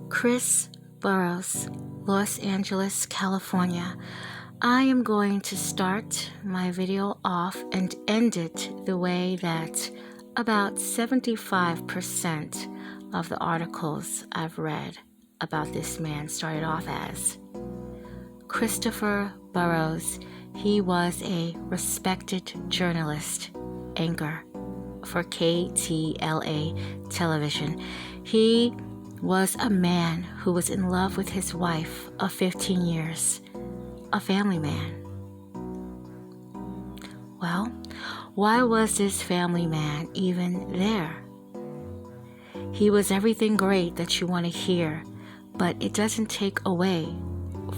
Chris Burrows, Los Angeles, California. I am going to start my video off and end it the way that about 75% of the articles I've read about this man started off as. Christopher Burrows, he was a respected journalist, anchor for KTLA television. He was a man who was in love with his wife of 15 years, a family man. Well, why was this family man even there? He was everything great that you want to hear, but it doesn't take away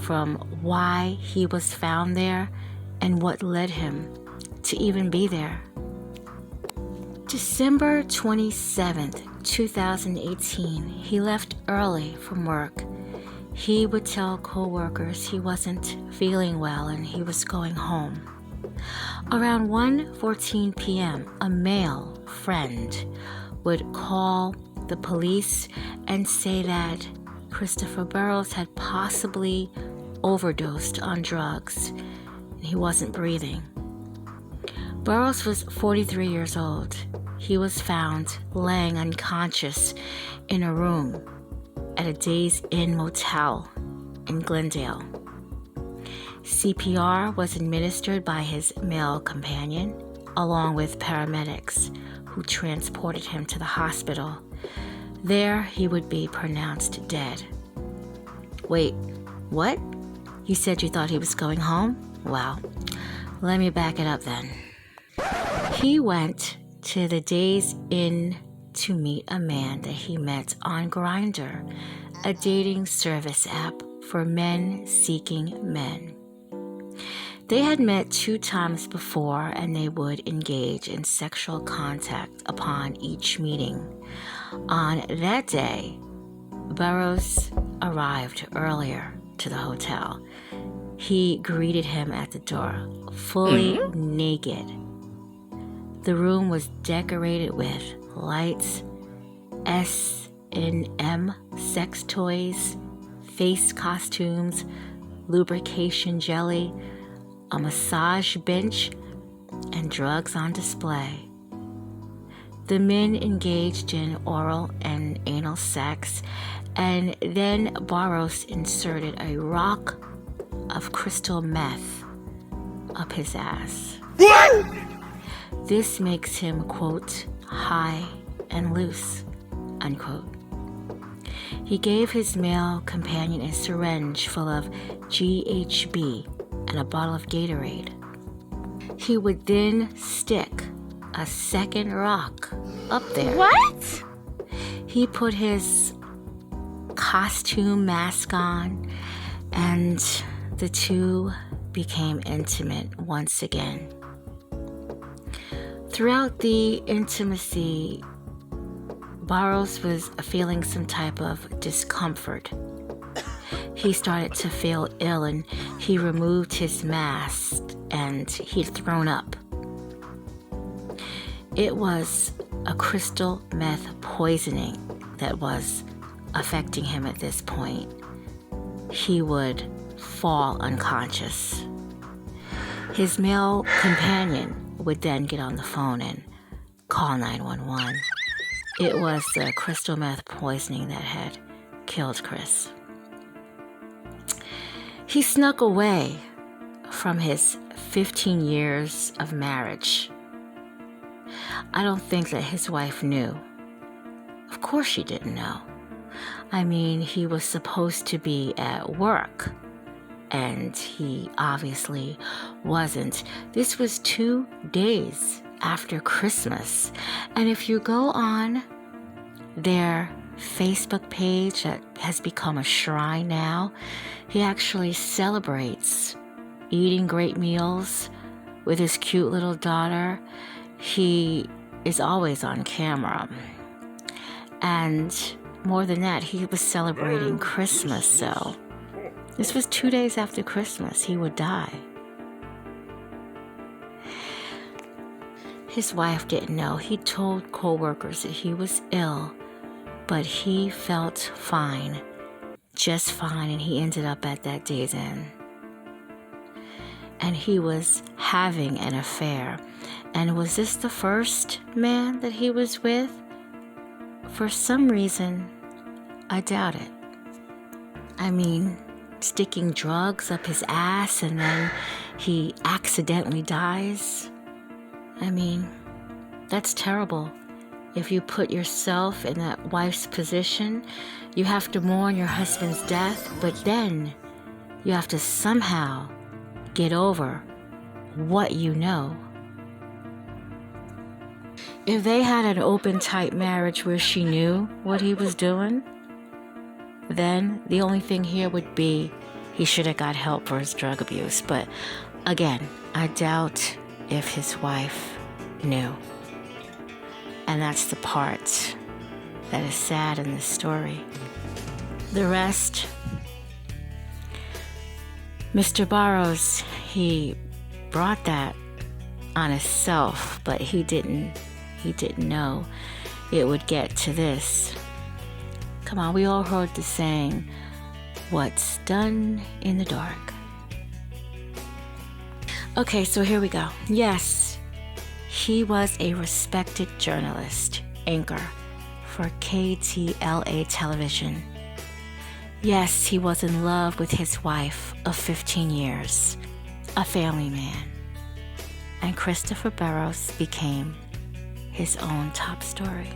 from why he was found there and what led him to even be there. December 27th, 2018, he left early from work. He would tell co-workers he wasn't feeling well and he was going home. Around 1:14 p.m., a male friend would call the police and say that Christopher Burrows had possibly overdosed on drugs and he wasn't breathing. Burrows was 43 years old. He was found laying unconscious in a room at a Days Inn motel in Glendale. CPR was administered by his male companion, along with paramedics who transported him to the hospital. There, he would be pronounced dead. Wait, what? You said you thought he was going home? Well, let me back it up then. He went to the Days Inn to meet a man that he met on Grindr, a dating service app for men seeking men. They had met 2 times before and they would engage in sexual contact upon each meeting. On that day, Burrows arrived earlier to the hotel. He greeted him at the door, fully naked. The room was decorated with lights, S&M sex toys, face costumes, lubrication jelly, a massage bench, and drugs on display. The men engaged in oral and anal sex, and then Burrows inserted a rock of crystal meth up his ass. What? This makes him, quote, high and loose, unquote. He gave his male companion a syringe full of GHB and a bottle of Gatorade. He would then stick a second rock up there. What? He put his costume mask on, and the two became intimate once again. Throughout the intimacy, Burrows was feeling some type of discomfort. He started to feel ill and he removed his mask and he'd thrown up. It was a crystal meth poisoning that was affecting him at this point. He would fall unconscious. His male companion would then get on the phone and call 911. It was the crystal meth poisoning that had killed Chris. He snuck away from his 15 years of marriage. I don't think that his wife knew. Of course she didn't know. I mean, he was supposed to be at work, and he obviously wasn't. This was 2 days after Christmas, and if you go on their Facebook page that has become a shrine now, he actually celebrates eating great meals with his cute little daughter. He is always on camera. And more than that, he was celebrating Christmas, so this was 2 days after Christmas. He would die. His wife didn't know. He told co-workers that he was ill, but he felt fine just fine, and he ended up at that Days Inn. And he was having an affair. And was this the first man that he was with? For some reason, I doubt it. I mean, sticking drugs up his ass and then he accidentally dies. I mean, that's terrible. If you put yourself in that wife's position, you have to mourn your husband's death, but then you have to somehow get over what you know. If they had an open, tight marriage where she knew what he was doing, then the only thing here would be he should have got help for his drug abuse. But again, I doubt if his wife knew. And that's the part that is sad in this story. The rest, Mr. Burrows, he brought that on himself, but he didn't know it would get to this. Come on, we all heard the saying, what's done in the dark. Okay, so here we go. Yes, he was a respected journalist, anchor for KTLA television. Yes, he was in love with his wife of 15 years, a family man. And Christopher Burrows became his own top story.